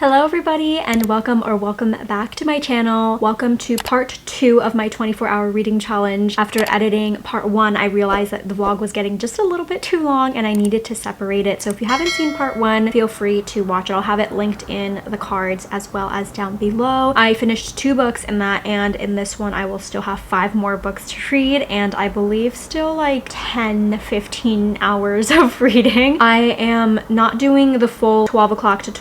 Hello everybody and welcome back to my channel. Welcome to part 2 of my 24-hour reading challenge. After editing part 1, I realized that the vlog was getting just a little bit too long and I needed to separate it. So if you haven't seen part 1, feel free to watch it. I'll have it linked in the cards as well as down below. I finished 2 books in that, and in this one I will still have 5 more books to read, and I believe still like 10-15 hours of reading. I am not doing the full 12 o'clock to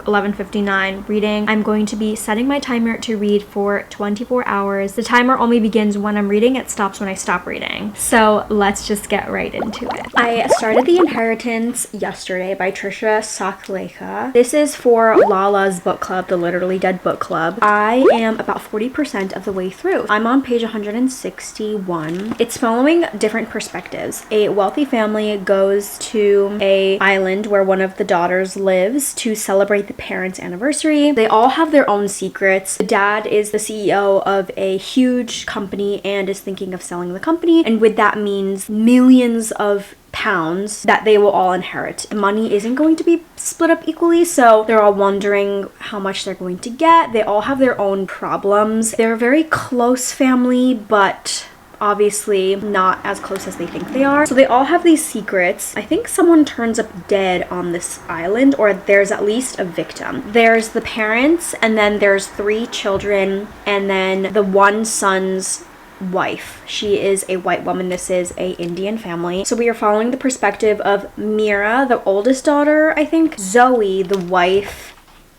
11:59 reading. I'm going to be setting my timer to read for 24 hours. The timer only begins when I'm reading. It stops when I stop reading. So let's just get right into it. I started The Inheritance yesterday by Trisha Sakhlecha. This is for Lala's book club, the Literally Dead book club. I am about 40% of the way through. I'm on page 161. It's following different perspectives. A wealthy family goes to an island where one of the daughters lives to celebrate the parents' anniversary. They all have their own secrets. The dad is the CEO of a huge company and is thinking of selling the company, and with that means millions of pounds that they will all inherit. Money isn't going to be split up equally, so they're all wondering how much they're going to get. They all have their own problems. They're a very close family, but obviously not as close as they think they are. So they all have these secrets. I think someone turns up dead on this island, or there's at least a victim. There's the parents, and then there's 3 children, and then the one son's wife. She is a white woman. This is a Indian family. So we are following the perspective of Mira, the oldest daughter, I think. Zoe, the wife.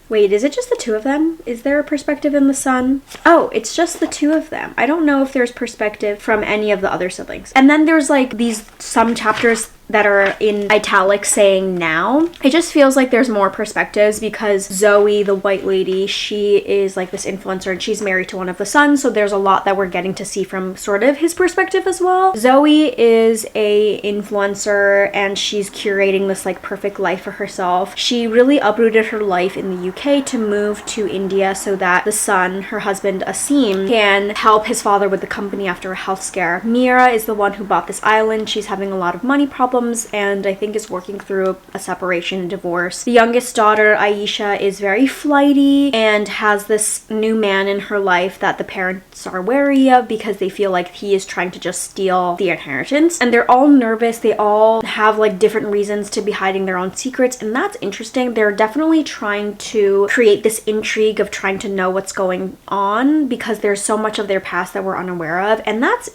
Wait, is it just the 2 of them? Is there a perspective in the son? Oh, it's just the 2 of them. I don't know if there's perspective from any of the other siblings. And then there's like some chapters that are in italics saying now. It just feels like there's more perspectives because Zoe, the white lady, she is like this influencer and she's married to one of the sons, so there's a lot that we're getting to see from sort of his perspective as well. Zoe is a influencer and she's curating this like perfect life for herself. She really uprooted her life in the UK to move to India so that the son, her husband Asim, can help his father with the company after a health scare. Mira is the one who bought this island. She's having a lot of money problems and I think is working through a separation and divorce. The youngest daughter, Aisha, is very flighty and has this new man in her life that the parents are wary of because they feel like he is trying to just steal the inheritance. And they're all nervous. They all have like different reasons to be hiding their own secrets, and that's interesting. They're definitely trying to create this intrigue of trying to know what's going on because there's so much of their past that we're unaware of, and that's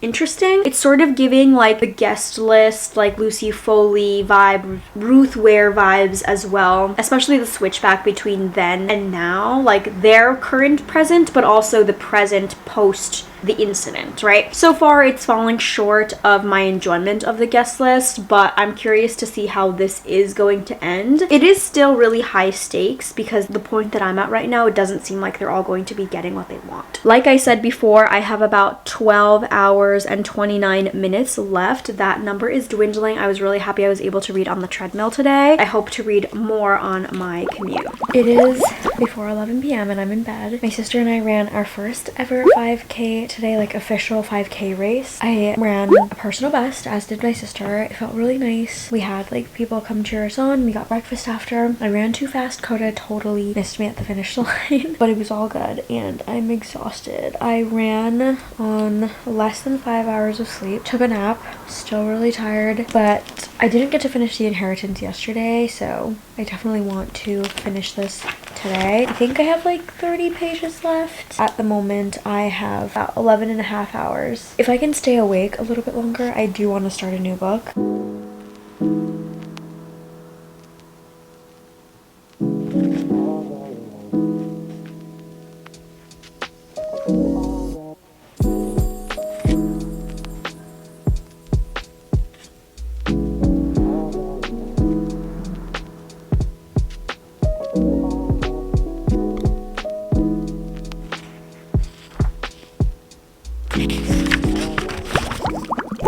interesting. It's sort of giving like the guest list, like Lucy Foley vibe, Ruth Ware vibes as well, especially the switchback between then and now, like their current present but also the present post the incident, right? So far it's falling short of my enjoyment of the guest list, but I'm curious to see how this is going to end. It is still really high stakes because the point that I'm at right now, it doesn't seem like they're all going to be getting what they want. Like I said before, I have about 12 hours and 29 minutes left. That number is dwindling. I was really happy I was able to read on the treadmill today. I hope to read more on my commute. It is before 11 p.m. and I'm in bed. My sister and I ran our first ever 5K today, like official 5K race. I ran a personal best, as did my sister. It felt really nice. We had like people come cheer us on. We got breakfast after. I ran too fast. Coda totally missed me at the finish line, but it was all good and I'm exhausted. I ran on less than 5 hours of sleep, took a nap, still really tired, but I didn't get to finish The Inheritance yesterday, so I definitely want to finish this today. I think I have like 30 pages left. At the moment, I have about 11 and a half hours. If I can stay awake a little bit longer, I do want to start a new book.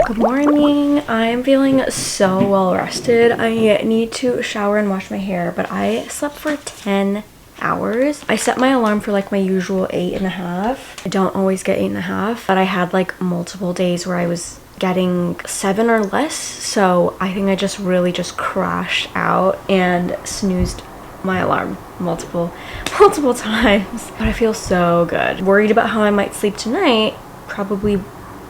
Good morning. I'm feeling so well rested. I need to shower and wash my hair, but I slept for 10 hours. I set my alarm for like my usual 8.5. I don't always get 8.5, but I had like multiple days where I was getting 7 or less, so I think I just really just crashed out and snoozed my alarm multiple times. But I feel so good. Worried about how I might sleep tonight. Probably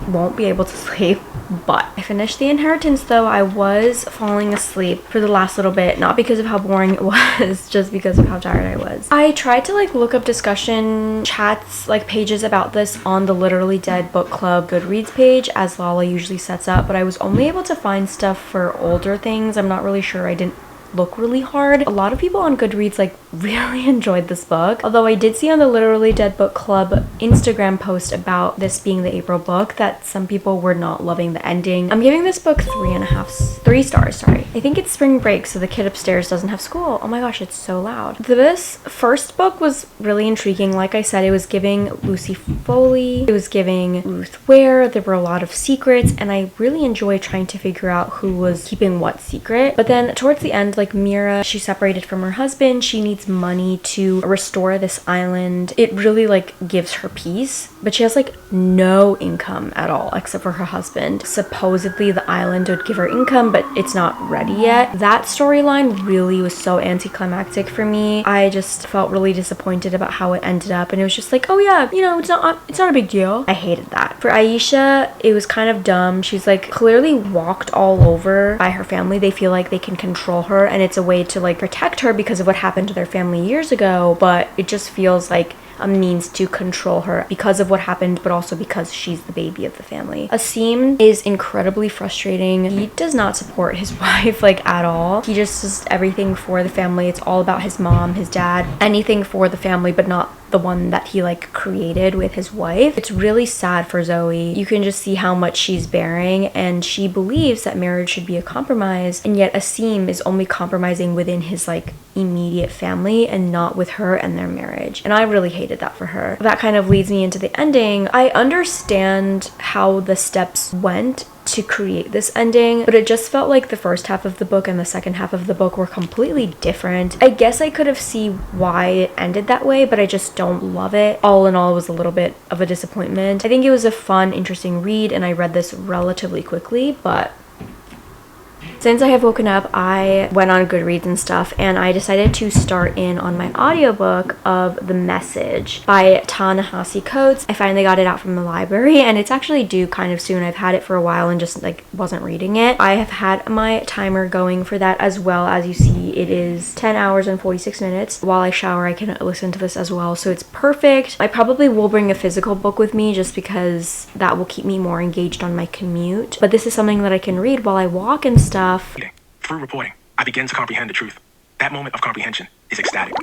won't be able to sleep, but I finished The Inheritance though. I was falling asleep for the last little bit, not because of how boring it was, just because of how tired I was. I tried to like look up discussion chats, like pages about this on the Literally Dead Book Club Goodreads page, as Lala usually sets up, but I was only able to find stuff for older things. I'm not really sure. I didn't look really hard. A lot of people on Goodreads like really enjoyed this book, although I did see on the Literally Dead Book Club Instagram post about this being the April book that some people were not loving the ending. I'm giving this book 3 stars, sorry. I think it's spring break, so the kid upstairs doesn't have school. Oh my gosh, it's so loud. This first book was really intriguing. Like I said, it was giving Lucy Foley, it was giving Ruth Ware. There were a lot of secrets, and I really enjoyed trying to figure out who was keeping what secret. But then towards the end, like Mira, she's separated from her husband. She needs money to restore this island. It really like gives her peace, but she has like no income at all except for her husband. Supposedly the island would give her income, but it's not ready yet. That storyline really was so anticlimactic for me. I just felt really disappointed about how it ended up, and it was just like, oh yeah, you know, it's not a big deal. I hated that. For Aisha, it was kind of dumb. She's like clearly walked all over by her family. They feel like they can control her, and it's a way to like protect her because of what happened to their family years ago, but it just feels like a means to control her because of what happened, but also because she's the baby of the family. Asim is incredibly frustrating. He does not support his wife like at all. He just does everything for the family. It's all about his mom, his dad, anything for the family, but not the one that he like created with his wife. It's really sad for Zoe. You can just see how much she's bearing, and she believes that marriage should be a compromise, and yet Asim is only compromising within his like immediate family and not with her and their marriage. And I really hated that for her. That kind of leads me into the ending. I understand how the steps went to create this ending, but it just felt like the first half of the book and the second half of the book were completely different. I guess I could have seen why it ended that way, but I just don't love it. All in all, it was a little bit of a disappointment. I think it was a fun, interesting read, and I read this relatively quickly, but since I have woken up, I went on Goodreads and stuff, and I decided to start in on my audiobook of The Message by Ta-Nehisi Coates. I finally got it out from the library, and it's actually due kind of soon. I've had it for a while and just like wasn't reading it. I have had my timer going for that as well. As you see, it is 10 hours and 46 minutes. While I shower, I can listen to this as well, so it's perfect. I probably will bring a physical book with me just because that will keep me more engaged on my commute, but this is something that I can read while I walk and stuff. Through reporting, I begin to comprehend the truth. That moment of comprehension is ecstatic.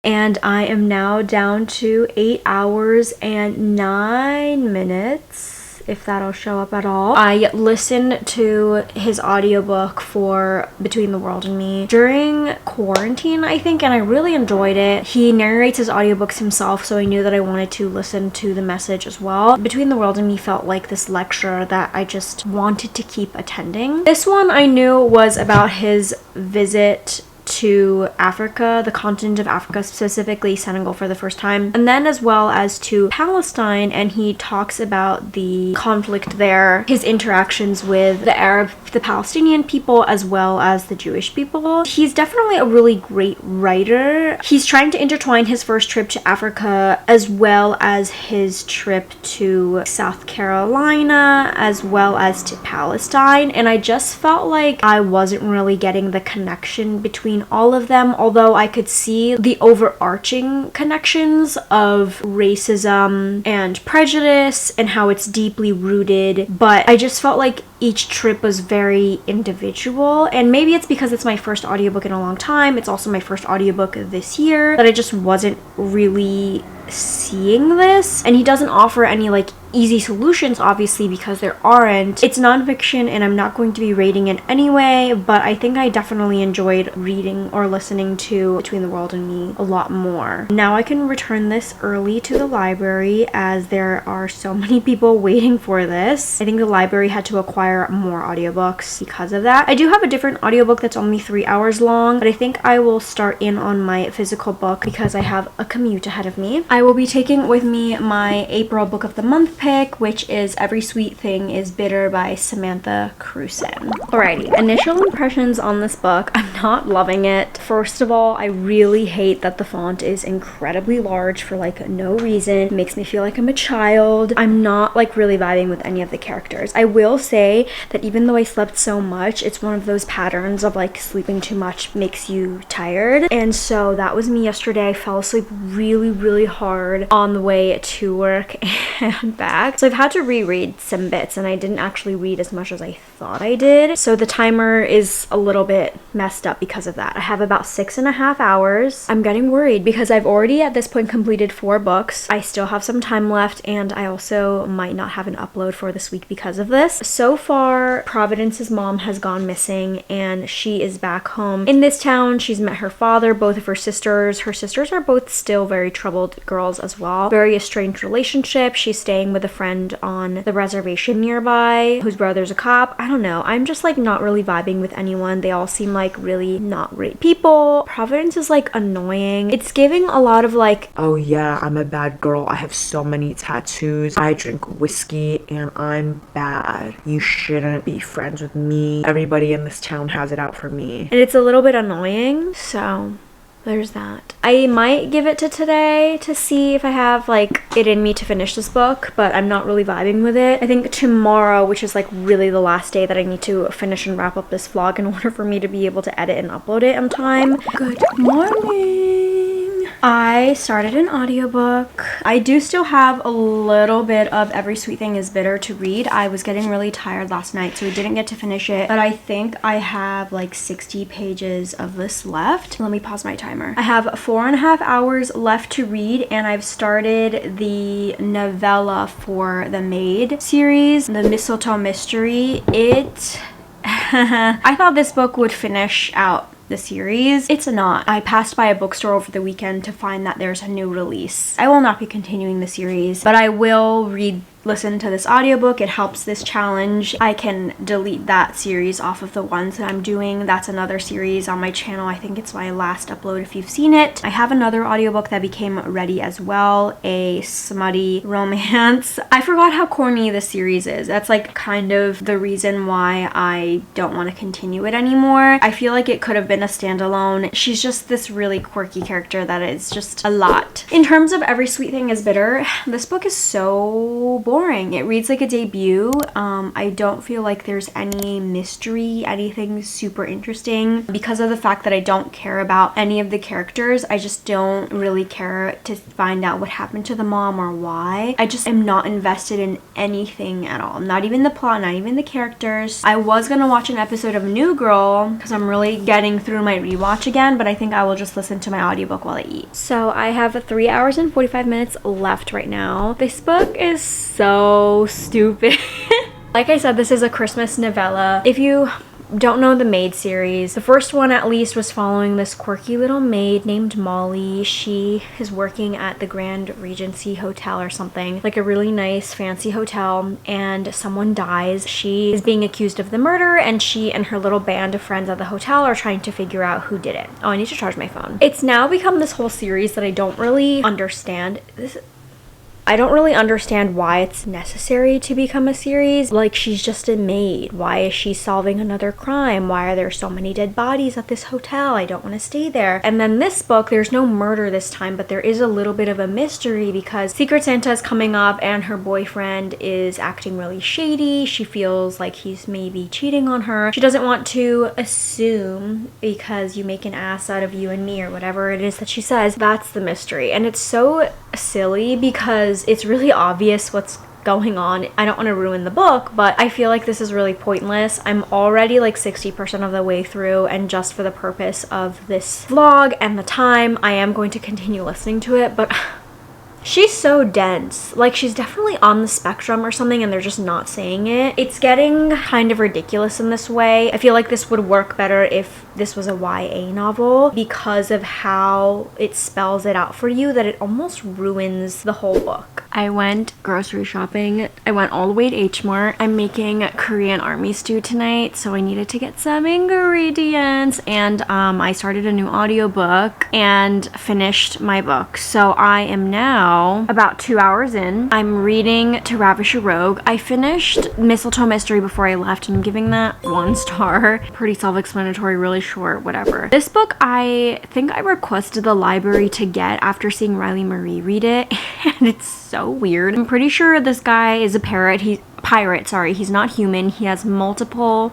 And I am now down to 8 hours and 9 minutes. If that'll show up at all. I listened to his audiobook for Between the World and Me during quarantine, I think, and I really enjoyed it. He narrates his audiobooks himself, so I knew that I wanted to listen to The Message as well. Between the World and Me felt like this lecture that I just wanted to keep attending. This one I knew was about his visit to Africa, the continent of Africa, specifically Senegal for the first time, and then as well as to Palestine, and he talks about the conflict there, his interactions with the Arab, the Palestinian people, as well as the Jewish people. He's definitely a really great writer. He's trying to intertwine his first trip to Africa as well as his trip to South Carolina, as well as to Palestine, and I just felt like I wasn't really getting the connection between all of them, although I could see the overarching connections of racism and prejudice and how it's deeply rooted, but I just felt like each trip was very individual, and maybe it's because it's my first audiobook in a long time. It's also my first audiobook this year that I just wasn't really seeing this, and he doesn't offer any like easy solutions, obviously, because there aren't. It's nonfiction, and I'm not going to be rating it anyway, but I think I definitely enjoyed reading or listening to Between the World and Me a lot more. Now I can return this early to the library as there are so many people waiting for this. I think the library had to acquire require more audiobooks because of that. I do have a different audiobook that's only 3 hours long, but I think I will start in on my physical book because I have a commute ahead of me. I will be taking with me my April book of the month pick, which is Every Sweet Thing is Bitter by Samantha Crewson. Alrighty, initial impressions on this book. I'm not loving it. First of all, I really hate that the font is incredibly large for like no reason. It makes me feel like I'm a child. I'm not like really vibing with any of the characters. I will say that even though I slept so much, it's one of those patterns of like sleeping too much makes you tired. And so that was me yesterday. I fell asleep really hard on the way to work and back. So I've had to reread some bits and I didn't actually read as much as I thought I did. So the timer is a little bit messed up because of that. I have about 6.5 hours. I'm getting worried because I've already at this point completed 4 books. I still have some time left and I also might not have an upload for this week because of this. So far, Providence's mom has gone missing and she is back home in this town. She's met her father, both of her sisters. Her sisters are both still very troubled girls as well. Very estranged relationship. She's staying with a friend on the reservation nearby whose brother's a cop. I don't know. I'm just like not really vibing with anyone. They all seem like really not great people. Providence is like annoying. It's giving a lot of like, oh yeah, I'm a bad girl. I have so many tattoos. I drink whiskey and I'm bad. You shouldn't be friends with me. Everybody in this town has it out for me. And it's a little bit annoying. So there's that. I might give it to today to see if I have like it in me to finish this book, but I'm not really vibing with it. I think tomorrow, which is like really the last day that I need to finish and wrap up this vlog in order for me to be able to edit and upload it on time. Good morning. I started an audiobook. I do still have a little bit of Every Sweet Thing is Bitter to read. I was getting really tired last night, so I didn't get to finish it, but I think I have like 60 pages of this left. Let me pause my timer. I have 4.5 hours left to read, and I've started the novella for the Maid series, the Mistletoe mystery. I thought this book would finish out the series. It's not. I passed by a bookstore over the weekend to find that there's a new release. I will not be continuing the series, but I will listen to this audiobook. It helps this challenge. I can delete that series off of the ones that I'm doing. That's another series on my channel. I think it's my last upload if you've seen it. I have another audiobook that became ready as well, a smutty romance. I forgot how corny this series is. That's like kind of the reason why I don't want to continue it anymore. I feel like it could have been a standalone. She's just this really quirky character that is just a lot. In terms of Every Sweet Thing is Bitter, this book is so boring. It reads like a debut. I don't feel like there's any mystery, anything super interesting. Because of the fact that I don't care about any of the characters, I just don't really care to find out what happened to the mom or why. I just am not invested in anything at all. Not even the plot, not even the characters. I was gonna watch an episode of New Girl because I'm really getting through my rewatch again, but I think I will just listen to my audiobook while I eat. So I have 3 hours and 45 minutes left right now. This book is so stupid. Like I said, this is a Christmas novella. If you don't know the Maid series, the first one at least was following this quirky little maid named Molly. She is working at the Grand Regency Hotel or something, like a really nice fancy hotel, and someone dies. She is being accused of the murder, and she and her little band of friends at the hotel are trying to figure out who did it. Oh, I need to charge my phone. It's now become this whole series that I don't really understand. I don't really understand why it's necessary to become a series. Like, she's just a maid. Why is she solving another crime? Why are there so many dead bodies at this hotel? I don't want to stay there. And then this book, there's no murder this time, but there is a little bit of a mystery because Secret Santa is coming up and her boyfriend is acting really shady. She feels like he's maybe cheating on her. She doesn't want to assume because you make an ass out of you and me or whatever it is that she says. That's the mystery. And it's so silly because it's really obvious what's going on. I don't want to ruin the book, but I feel like this is really pointless. I'm already like 60% of the way through, and just for the purpose of this vlog and the time, I am going to continue listening to it, but She's so dense. Like, she's definitely on the spectrum or something and they're just not saying it. It's getting kind of ridiculous in this way. I feel like this would work better if this was a YA novel because of how it spells it out for you, that it almost ruins the whole book. I went grocery shopping. I went all the way to H Mart. I'm making Korean army stew tonight, so I needed to get some ingredients, and I started a new audiobook and finished my book. So I am now about 2 hours in. I'm reading To Ravish a Rogue. I finished Mistletoe Mystery before I left, and I'm giving that 1 star. Pretty self-explanatory, really short, whatever. This book, I think I requested the library to get after seeing Riley Marie read it, and it's so weird. I'm pretty sure this guy is a pirate, sorry. He's not human. He has multiple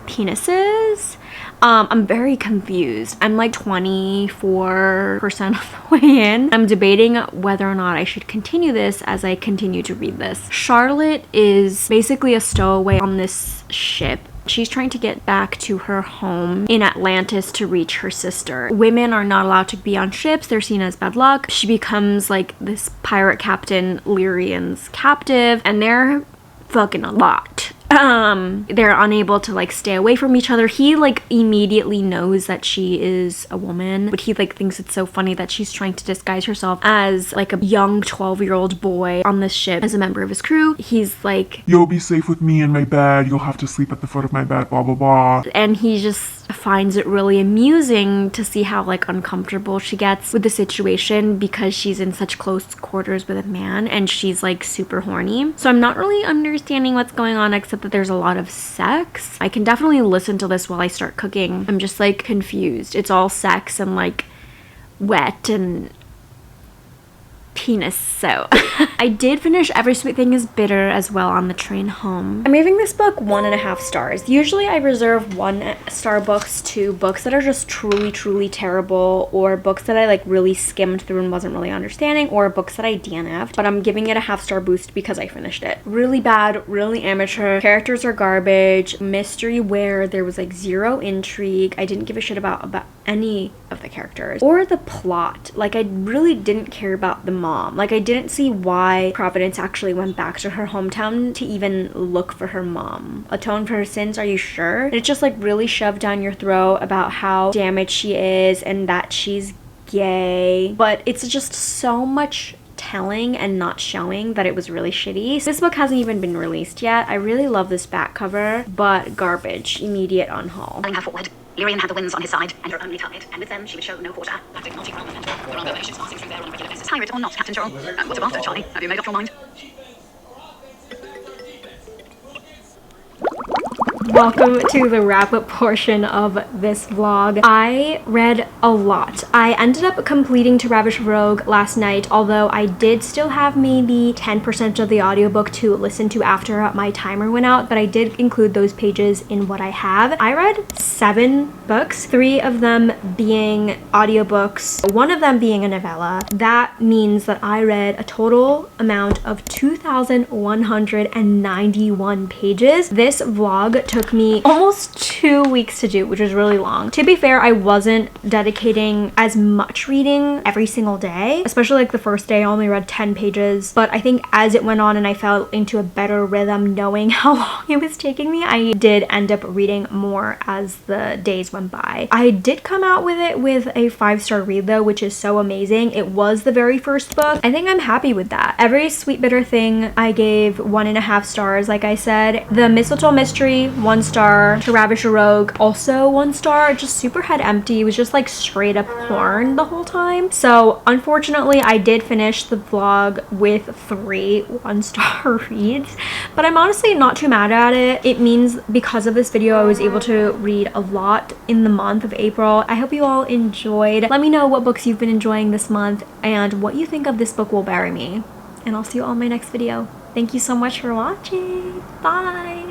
penises. I'm very confused. I'm like 24% of the way in. I'm debating whether or not I should continue this as I continue to read this. Charlotte is basically a stowaway on this ship. She's trying to get back to her home in Atlantis to reach her sister. Women are not allowed to be on ships. They're seen as bad luck. She becomes like this pirate captain, Lyrian's captive, and they're fucking a lot. They're unable to like stay away from each other. He like immediately knows that she is a woman, but he like thinks it's so funny that she's trying to disguise herself as like a young 12-year-old boy on this ship as a member of his crew. He's like, "You'll be safe with me in my bed. You'll have to sleep at the foot of my bed, blah blah blah." And he just finds it really amusing to see how like uncomfortable she gets with the situation because she's in such close quarters with a man and she's like super horny. So I'm not really understanding what's going on except that there's a lot of sex. I can definitely listen to this while I start cooking. I'm just like confused. It's all sex and like wet and penis. So I did finish Every Sweet Thing is Bitter as well on the train home. I'm giving this book 1.5 stars. Usually I reserve 1-star books to books that are just truly terrible, or books that I like really skimmed through and wasn't really understanding, or books that I DNF'd, but I'm giving it a 0.5-star boost because I finished it. Really bad, really amateur. Characters are garbage. Mystery where there was like zero intrigue. I didn't give a shit about any of the characters or the plot. Like, I really didn't care about the mom. Like, I didn't see why Providence actually went back to her hometown to even look for her mom. Atone for her sins, are you sure? And it's just like really shoved down your throat about how damaged she is and that she's gay, but it's just so much telling and not showing that it was really shitty. This book hasn't even been released yet. I really love this back cover, but garbage. Immediate unhaul. Her forward. Lyrian had the winds on his side, and her only tide, and with them she would show no quarter. Tactic multi-realm and the wrong nations passing through there on a regular basis. Pirate or not, Captain Joel? And what about it, Charlie? Have you made up your mind? Welcome to the wrap-up portion of this vlog. I read a lot. I ended up completing To Ravish Rogue last night, although I did still have maybe 10% of the audiobook to listen to after my timer went out, but I did include those pages in what I have. I read 7 books, 3 of them being audiobooks, 1 of them being a novella. That means that I read a total amount of 2,191 pages. This vlog took me almost 2 weeks to do, which was really long. To be fair, I wasn't dedicating as much reading every single day, especially like the first day I only read 10 pages, but I think as it went on and I fell into a better rhythm knowing how long it was taking me, I did end up reading more as the days went by. I did come out with it with a 5-star read though, which is so amazing. It was the very first book. I think I'm happy with that. Every Sweet Bitter Thing I gave 1.5 stars, like I said. The Mistletoe Mystery, 1 star. To Ravish a Rogue, also 1 star. Just super head empty. It was just like straight up porn the whole time. So unfortunately I did finish the vlog with 3 1-star reads, but I'm honestly not too mad at it. It means because of this video I was able to read a lot in the month of April. I hope you all enjoyed. Let me know what books you've been enjoying this month and what you think of This Book Will Bury Me, and I'll see you all in my next video. Thank you so much for watching. Bye.